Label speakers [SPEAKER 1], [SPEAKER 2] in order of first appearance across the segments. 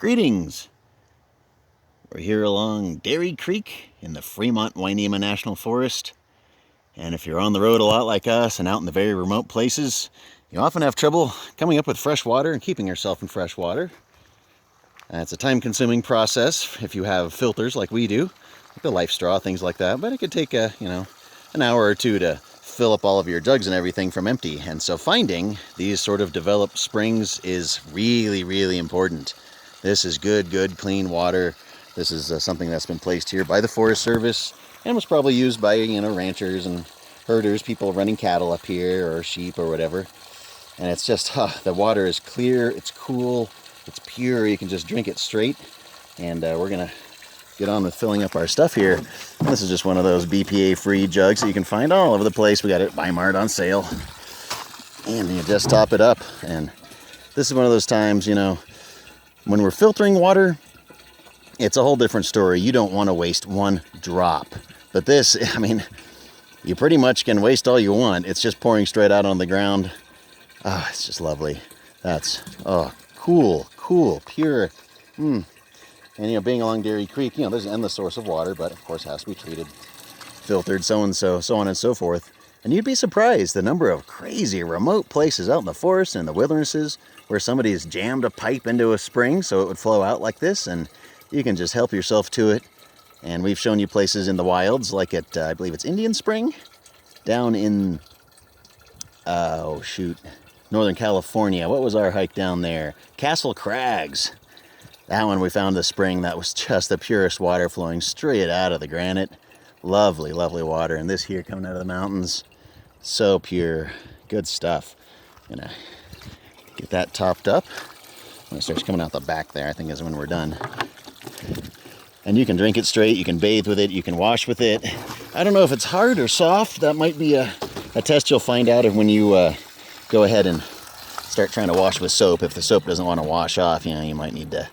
[SPEAKER 1] Greetings! We're here along Dairy Creek in the Fremont-Winema National Forest. And if you're on the road a lot like us and out in the very remote places, you often have trouble coming up with fresh water and keeping yourself in fresh water. It's a time-consuming process if you have filters like we do, like the Life Straw, things like that. But it could take an hour or two to fill up all of your jugs and everything from empty. And so finding these sort of developed springs is really, really important. This is good, clean water. This is something that's been placed here by the Forest Service and was probably used by, ranchers and herders, people running cattle up here or sheep or whatever. And it's just, the water is clear, it's cool, it's pure. You can just drink it straight. And we're gonna get on with filling up our stuff here. This is just one of those BPA-free jugs that you can find all over the place. We got it at Weimart on sale. And you just top it up. And this is one of those times, when we're filtering water, it's a whole different story. You don't want to waste one drop. But this, you pretty much can waste all you want. It's just pouring straight out on the ground. It's just lovely. That's, cool, pure. And, being along Dairy Creek, there's an endless source of water, but of course has to be treated, filtered, so on and so forth. And you'd be surprised the number of crazy remote places out in the forest and the wildernesses where somebody has jammed a pipe into a spring so it would flow out like this, and you can just help yourself to it. And we've shown you places in the wilds, like at, I believe it's Indian Spring, down in, Northern California. What was our hike down there? Castle Crags. That one we found a spring that was just the purest water flowing straight out of the granite. Lovely, lovely water. And this here coming out of the mountains, so pure. Good stuff. Gonna get that topped up. When it starts coming out the back there, I think is when we're done. And you can drink it straight, you can bathe with it, you can wash with it. I don't know if it's hard or soft. That might be a test you'll find out when you go ahead and start trying to wash with soap. If the soap doesn't want to wash off, you might need to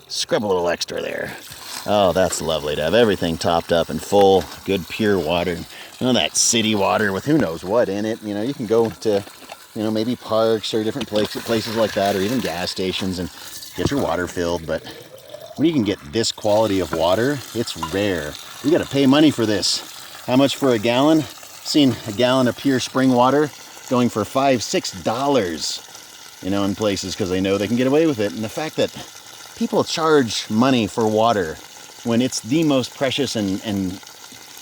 [SPEAKER 1] scrub a little extra there. Oh, that's lovely to have everything topped up and full, good pure water. That city water with who knows what in it. You can go to, maybe parks or different places like that, or even gas stations and get your water filled. But when you can get this quality of water, it's rare. You got to pay money for this. How much for a gallon? I've seen a gallon of pure spring water going for $5-6, in places because they know they can get away with it. And the fact that people charge money for water when it's the most precious and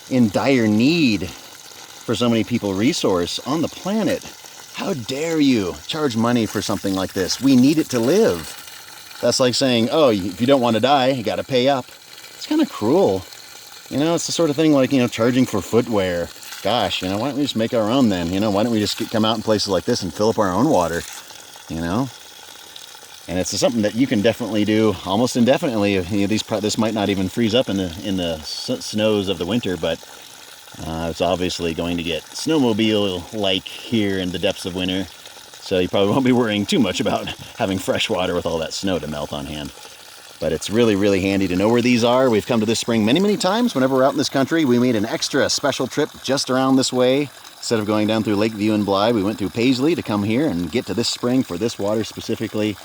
[SPEAKER 1] in dire need for so many people resource on the planet. How dare you charge money for something like this? We need it to live. That's like saying, if you don't want to die, you got to pay up. It's kind of cruel. It's the sort of thing like, charging for footwear. Gosh, why don't we just make our own then? Why don't we just come out in places like this and fill up our own water? And it's something that you can definitely do almost indefinitely. This might not even freeze up in the snows of the winter, but it's obviously going to get snowmobile-like here in the depths of winter. So you probably won't be worrying too much about having fresh water with all that snow to melt on hand. But it's really, really handy to know where these are. We've come to this spring many, many times. Whenever we're out in this country, we made an extra special trip just around this way. Instead of going down through Lakeview and Blythe, we went through Paisley to come here and get to this spring for this water specifically.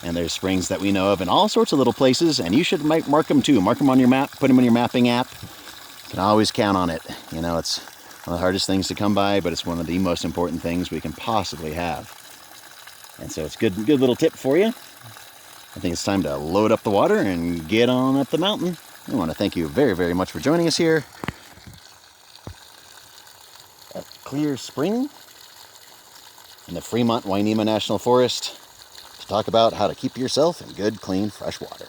[SPEAKER 1] And there's springs that we know of in all sorts of little places, and you should mark them too. Mark them on your map, put them in your mapping app. You can always count on it. It's one of the hardest things to come by, but it's one of the most important things we can possibly have. And so it's good little tip for you. I think it's time to load up the water and get on up the mountain. I want to thank you very, very much for joining us here at Clear Spring in the Fremont-Winema National Forest to talk about how to keep yourself in good, clean, fresh water.